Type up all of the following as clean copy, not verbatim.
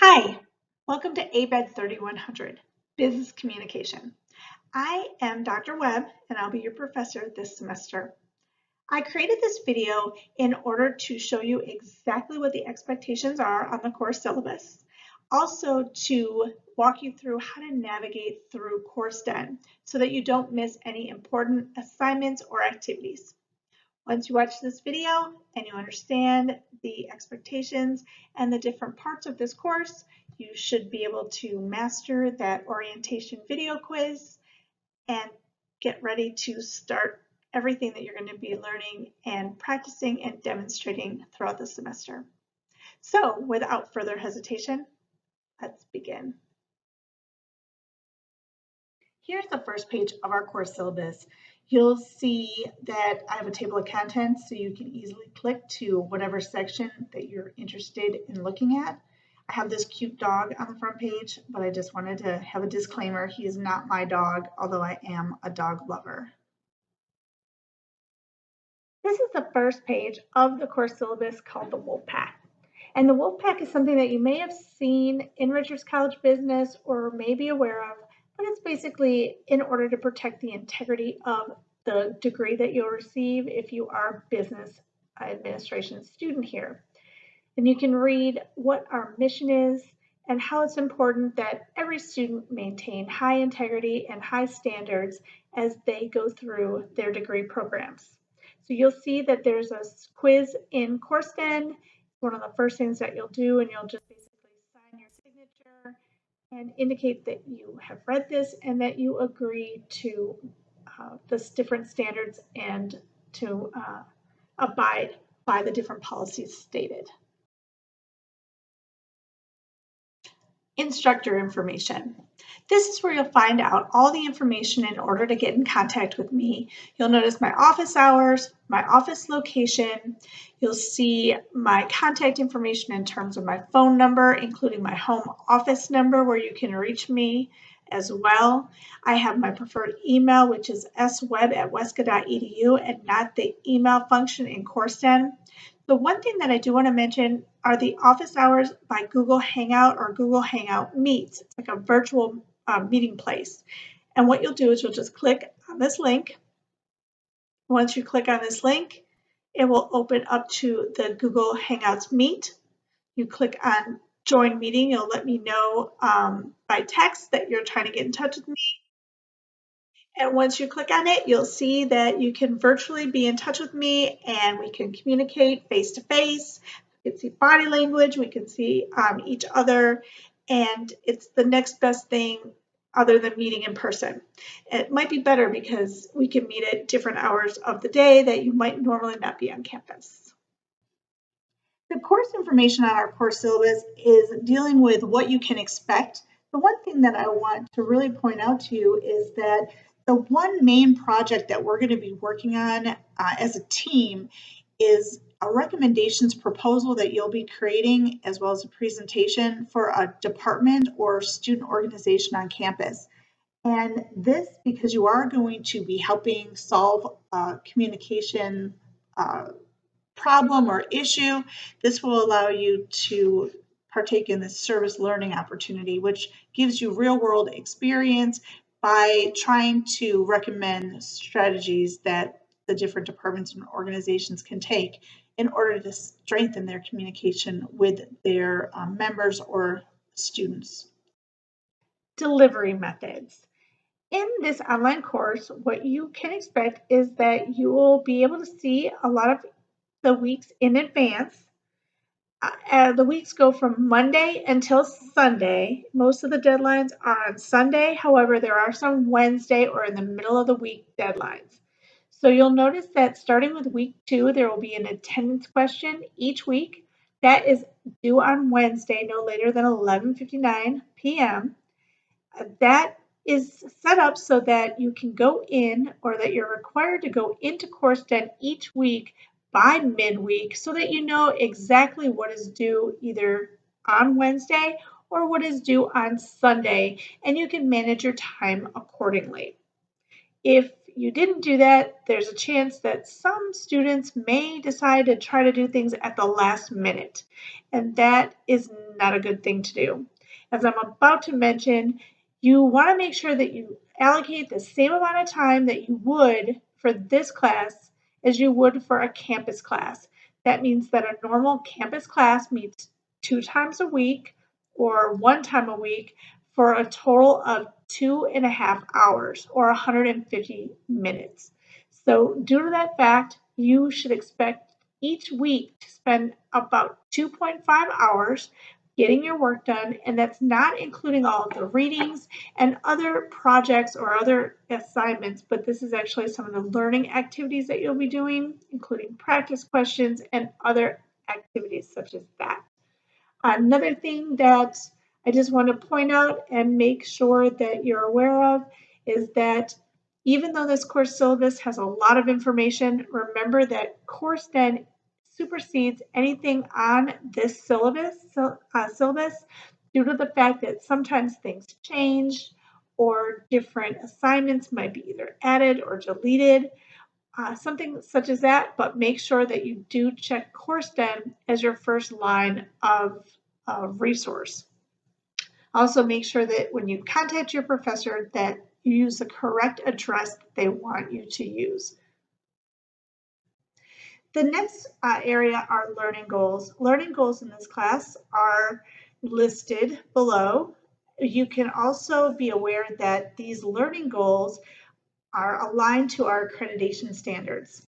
Hi, welcome to ABED 3100, Business Communication. I am Dr. Webb and I'll be your professor this semester. I created this video in order to show you exactly what the expectations are on the course syllabus. Also to walk you through how to navigate through Course Den so that you don't miss any important assignments or activities. Once you watch this video and you understand the expectations and the different parts of this course, you should be able to master that orientation video quiz and get ready to start everything that you're going to be learning and practicing and demonstrating throughout the semester. So without further hesitation, let's begin. Here's the first page of our course syllabus. You'll see that I have a table of contents, so you can easily click to whatever section that you're interested in looking at. I have this cute dog on the front page, but I just wanted to have a disclaimer. He is not my dog, although I am a dog lover. This is the first page of the course syllabus called the Wolf Pack. And the Wolf Pack is something that you may have seen in Richards College Business or may be aware of, but it's basically in order to protect the integrity of the degree that you'll receive if you are a business administration student here. And you can read what our mission is and how it's important that every student maintain high integrity and high standards as they go through their degree programs. So you'll see that there's a quiz in Course Den. One of the first things that you'll do, and you'll just basically sign your signature and indicate that you have read this and that you agree to the different standards and to abide by the different policies stated. Instructor information. This is where you'll find out all the information in order to get in contact with me. You'll notice my office hours, my office location. You'll see my contact information in terms of my phone number, including my home office number where you can reach me as well. I have my preferred email, which is swebb@wesca.edu and not the email function in CourseDen. The one thing that I do want to mention are the office hours by Google Hangout or Google Hangout Meets. It's like a virtual meeting place. And what you'll do is you'll just click on this link. Once you click on this link, it will open up to the Google Hangouts Meet. You click on Join Meeting. It'll let me know by text that you're trying to get in touch with me. And once you click on it, you'll see that you can virtually be in touch with me and we can communicate face to face. We can see body language, we can see each other, and it's the next best thing other than meeting in person. It might be better because we can meet at different hours of the day that you might normally not be on campus. The course information on our course syllabus is dealing with what you can expect. The one thing that I want to really point out to you is that the one main project that we're going to be working on as a team is a recommendations proposal that you'll be creating as well as a presentation for a department or student organization on campus. And this, because you are going to be helping solve communication problem or issue, this will allow you to partake in this service learning opportunity, which gives you real world experience by trying to recommend strategies that the different departments and organizations can take in order to strengthen their communication with their members or students. Delivery methods. In this online course, what you can expect is that you will be able to see a lot of the weeks in advance. The weeks go from Monday until Sunday. Most of the deadlines are on Sunday. However, there are some Wednesday or in the middle of the week deadlines. So you'll notice that starting with week 2, there will be an attendance question each week. That is due on Wednesday, no later than 11:59 p.m. That is set up so that you can go in or that you're required to go into Course Den each week by midweek so that you know exactly what is due either on Wednesday or what is due on Sunday, and you can manage your time accordingly. If you didn't do that, there's a chance that some students may decide to try to do things at the last minute, and that is not a good thing to do. As I'm about to mention, you want to make sure that you allocate the same amount of time that you would for this class as you would for a campus class. That means that a normal campus class meets 2 times a week or 1 time a week for a total of 2.5 hours or 150 minutes. So, due to that fact, you should expect each week to spend about 2.5 hours getting your work done, and that's not including all of the readings and other projects or other assignments, but this is actually some of the learning activities that you'll be doing, including practice questions and other activities such as that. Another thing that I just want to point out and make sure that you're aware of is that even though this course syllabus has a lot of information, remember that course then supersedes anything on this syllabus due to the fact that sometimes things change or different assignments might be either added or deleted, something such as that, but make sure that you do check CourseDen as your first line of resource. Also, make sure that when you contact your professor that you use the correct address that they want you to use. The next area are learning goals. Learning goals in this class are listed below. You can also be aware that these learning goals are aligned to our accreditation standards.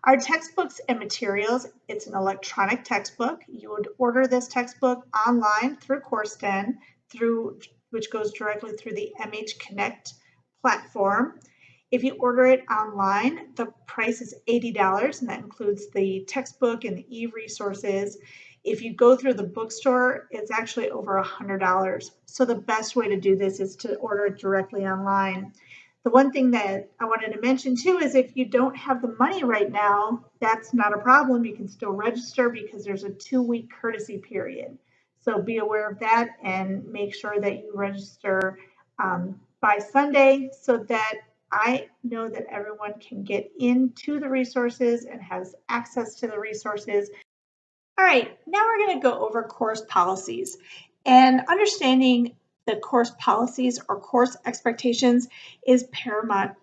Our textbooks and materials, it's an electronic textbook. You would order this textbook online through CourseDen, which goes directly through the MH Connect platform. If you order it online, the price is $80, and that includes the textbook and the e-resources. If you go through the bookstore, it's actually over $100. So the best way to do this is to order it directly online. The one thing that I wanted to mention too is if you don't have the money right now, that's not a problem. You can still register because there's a 2-week courtesy period. So be aware of that and make sure that you register by Sunday so that I know that everyone can get into the resources and has access to the resources. All right, now we're going to go over course policies. And understanding the course policies or course expectations is paramount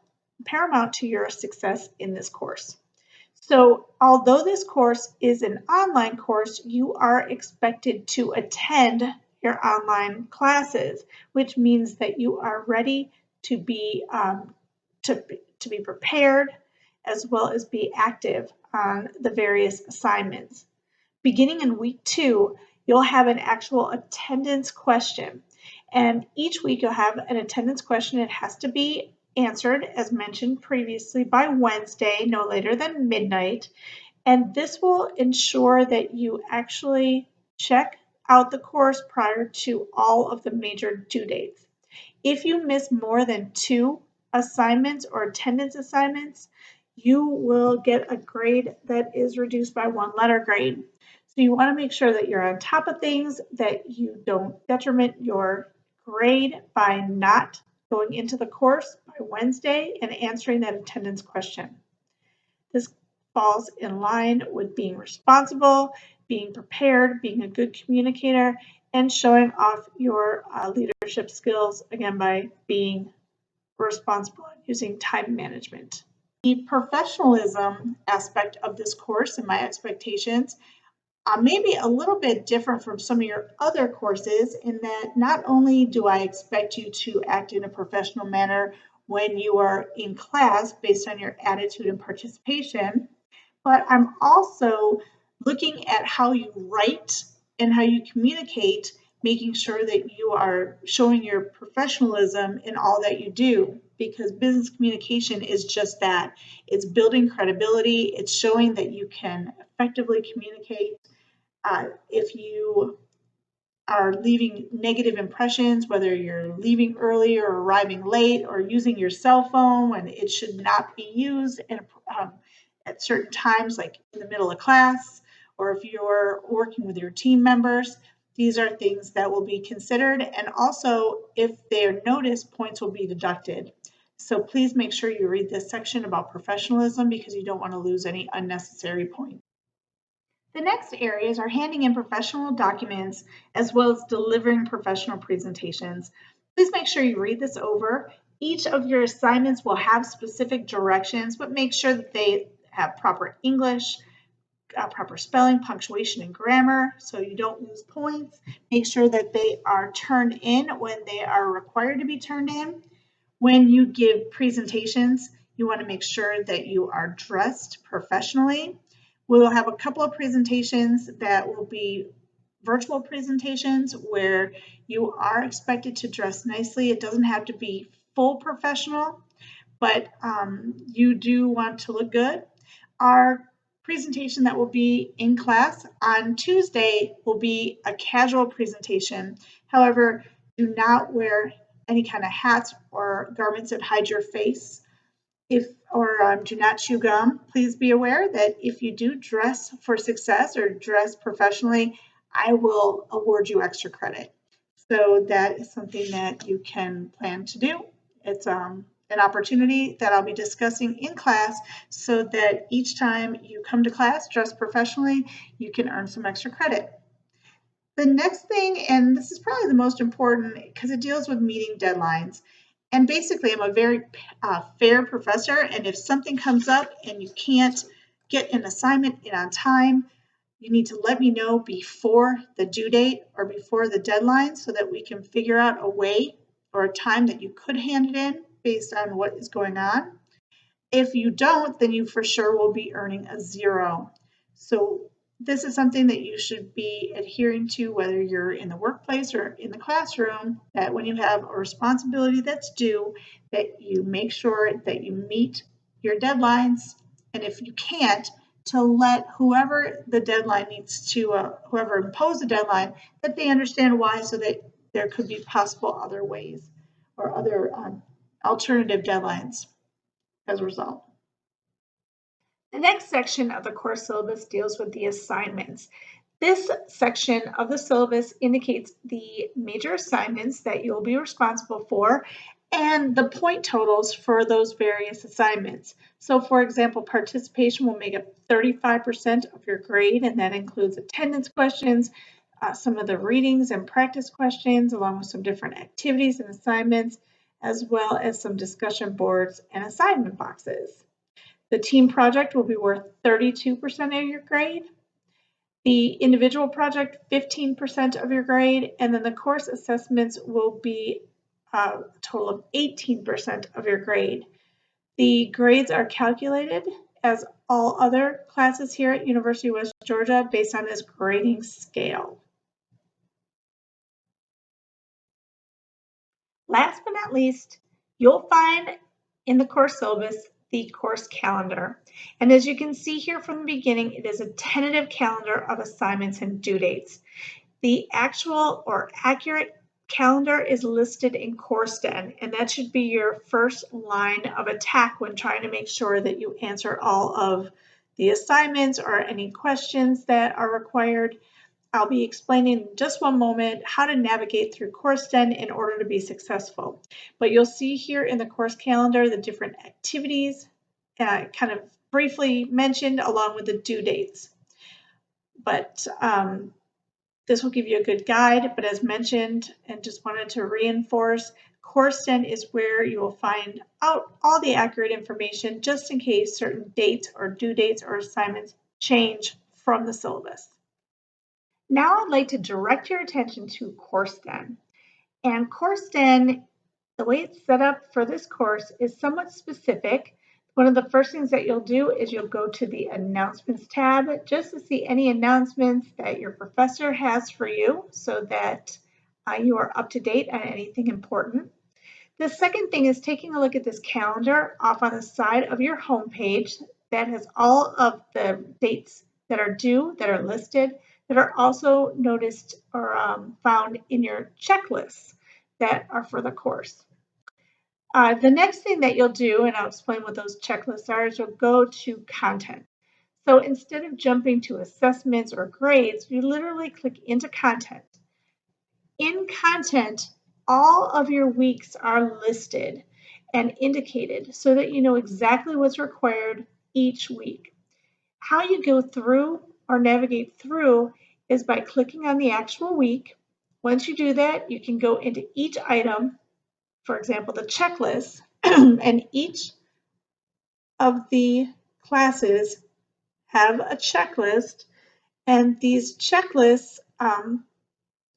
to your success in this course. So although this course is an online course, you are expected to attend your online classes, which means that you are ready to be prepared as well as be active on the various assignments. Beginning in week 2, you'll have an actual attendance question. And each week you'll have an attendance question. It has to be answered, as mentioned previously, by Wednesday, no later than midnight. And this will ensure that you actually check out the course prior to all of the major due dates. If you miss more than 2 assignments or attendance assignments, you will get a grade that is reduced by 1 letter grade. So you want to make sure that you're on top of things, that you don't detriment your grade by not going into the course by Wednesday and answering that attendance question. This falls in line with being responsible, being prepared, being a good communicator, and showing off your leadership skills, again, by being responsible and using time management. The professionalism aspect of this course and my expectations may be a little bit different from some of your other courses in that not only do I expect you to act in a professional manner when you are in class based on your attitude and participation, but I'm also looking at how you write and how you communicate, making sure that you are showing your professionalism in all that you do, because business communication is just that. It's building credibility. It's showing that you can effectively communicate. If you are leaving negative impressions, whether you're leaving early or arriving late or using your cell phone when it should not be used at certain times, like in the middle of class, or if you're working with your team members, these are things that will be considered. And also, if they're noticed, points will be deducted. So please make sure you read this section about professionalism because you don't want to lose any unnecessary points. The next areas are handing in professional documents as well as delivering professional presentations. Please make sure you read this over. Each of your assignments will have specific directions, but make sure that they have proper English, proper spelling, punctuation, and grammar so you don't lose points. Make sure that they are turned in when they are required to be turned in. When you give presentations, you want to make sure that you are dressed professionally. We will have a couple of presentations that will be virtual presentations where you are expected to dress nicely. It doesn't have to be full professional, but you do want to look good. Our presentation that will be in class on Tuesday will be a casual presentation. However, do not wear any kind of hats or garments that hide your face. Do not chew gum. Please be aware that if you do dress for success or dress professionally, I will award you extra credit. So that is something that you can plan to do. It's an opportunity that I'll be discussing in class so that each time you come to class dressed professionally, you can earn some extra credit. The next thing, and this is probably the most important because it deals with meeting deadlines. And basically, I'm a very fair professor, and if something comes up and you can't get an assignment in on time, you need to let me know before the due date or before the deadline so that we can figure out a way or a time that you could hand it in based on what is going on. If you don't, then you for sure will be earning a 0. So this is something that you should be adhering to whether you're in the workplace or in the classroom, that when you have a responsibility that's due, that you make sure that you meet your deadlines. And if you can't, to let whoever the deadline needs to, whoever imposed the deadline, that they understand why so that there could be possible other ways or other alternative deadlines as a result. The next section of the course syllabus deals with the assignments. This section of the syllabus indicates the major assignments that you'll be responsible for and the point totals for those various assignments. So for example, participation will make up 35% of your grade, and that includes attendance questions, some of the readings and practice questions, along with some different activities and assignments, as well as some discussion boards and assignment boxes. The team project will be worth 32% of your grade. The individual project, 15% of your grade, and then the course assessments will be a total of 18% of your grade. The grades are calculated as all other classes here at University of West Georgia based on this grading scale. Last but not least, you'll find in the course syllabus the course calendar. And as you can see here from the beginning, it is a tentative calendar of assignments and due dates. The actual or accurate calendar is listed in CourseDen, and that should be your first line of attack when trying to make sure that you answer all of the assignments or any questions that are required. I'll be explaining in just one moment how to navigate through CourseDen in order to be successful. But you'll see here in the course calendar the different activities kind of briefly mentioned along with the due dates. But this will give you a good guide, but as mentioned, and just wanted to reinforce, CourseDen is where you will find out all the accurate information just in case certain dates or due dates or assignments change from the syllabus. Now I'd like to direct your attention to CourseDen. And CourseDen, the way it's set up for this course is somewhat specific. One of the first things that you'll do is you'll go to the announcements tab just to see any announcements that your professor has for you so that you are up to date on anything important. The second thing is taking a look at this calendar off on the side of your homepage that has all of the dates that are due, that are listed, that are also noticed or found in your checklists that are for the course. The next thing that you'll do, and I'll explain what those checklists are, is you'll go to content. So instead of jumping to assessments or grades, you literally click into content. In content, all of your weeks are listed. and indicated so that you know exactly what's required each week. How you go through or navigate through is by clicking on the actual week. Once you do that, you can go into each item, for example, the checklist, and each of the classes have a checklist, and these checklists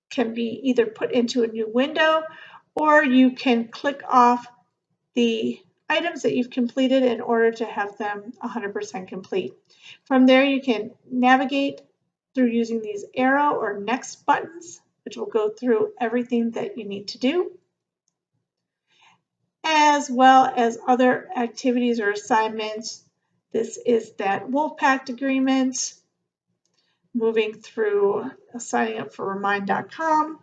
can be either put into a new window, or you can click off the items that you've completed in order to have them 100% complete. From there, you can navigate through using these arrow or next buttons, which will go through everything that you need to do, as well as other activities or assignments. This is that Wolfpack agreement, moving through signing up for remind.com,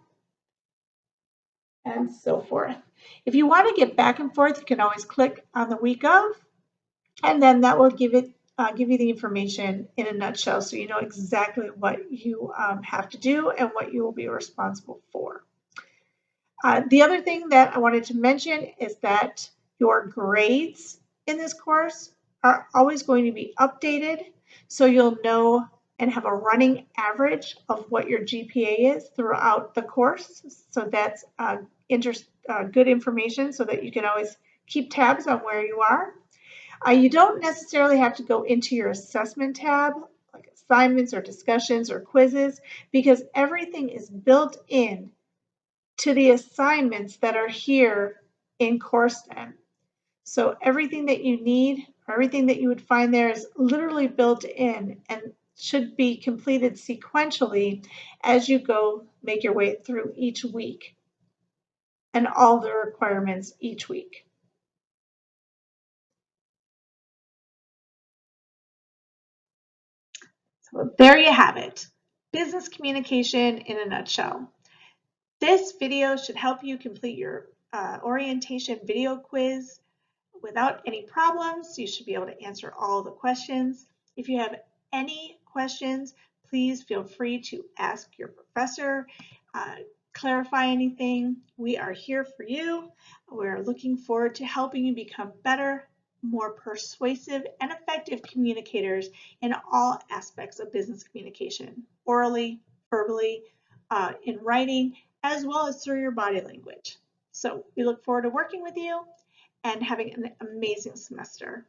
and so forth. If you want to get back and forth, you can always click on the week of, and then that will give you the information in a nutshell, so you know exactly what you have to do and what you will be responsible for. The other thing that I wanted to mention is that your grades in this course are always going to be updated, so you'll know and have a running average of what your GPA is throughout the course. So that's good information so that you can always keep tabs on where you are. You don't necessarily have to go into your assessment tab, like assignments or discussions or quizzes, because everything is built in to the assignments that are here in CourseNet. So everything that you need, or everything that you would find there, is literally built in and should be completed sequentially as you go make your way through each week and all the requirements each week. So there you have it, business communication in a nutshell. This video should help you complete your orientation video quiz without any problems. You should be able to answer all the questions. If you have any questions, please feel free to ask your professor, clarify anything. We are here for you. We're looking forward to helping you become better, more persuasive and effective communicators in all aspects of business communication, orally, verbally, in writing, as well as through your body language. So we look forward to working with you and having an amazing semester.